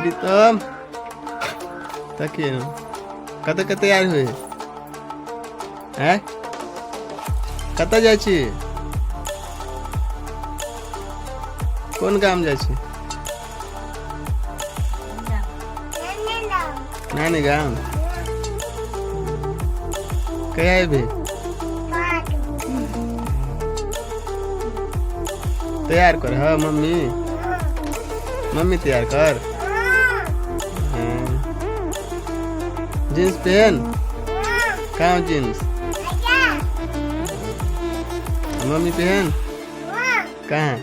प्रीतम तकिए कत तैयार हुए हैं कत जाइ छी कौन गाम जाइ छी नानी गाम कहिया अयबे तैयार कर हाँ मम्मी मम्मी तैयार कर जींस पहन कहाँ जींस मम्मी पहन कहाँ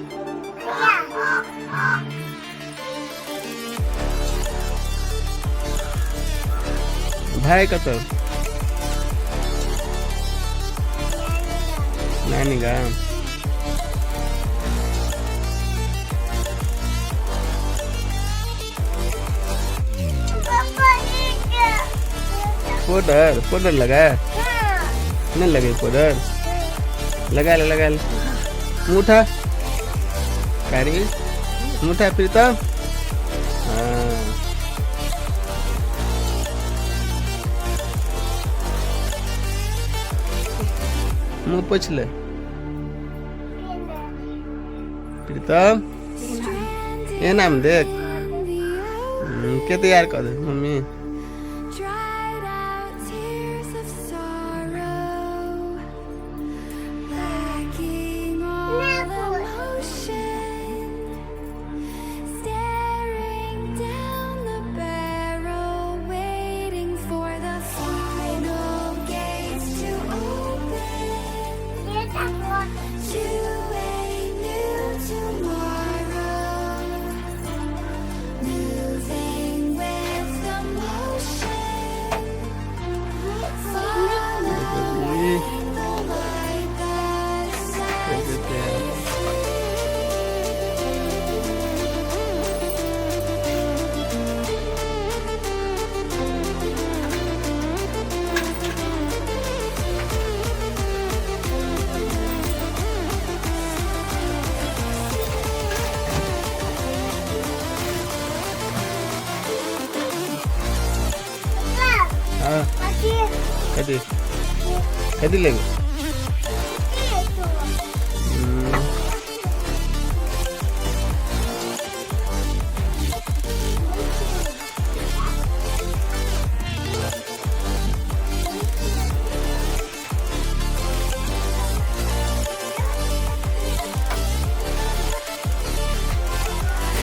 भाई कत नानी गाम पाउडर पाउडर लगा नहीं लगे पाउडर लगा ले मुठा कारी मुठा प्रीतम हाँ मुँह पोछ ले प्रीतम ये नाम देख के तैयार कर दे मम्मी कदी कदी लेंगे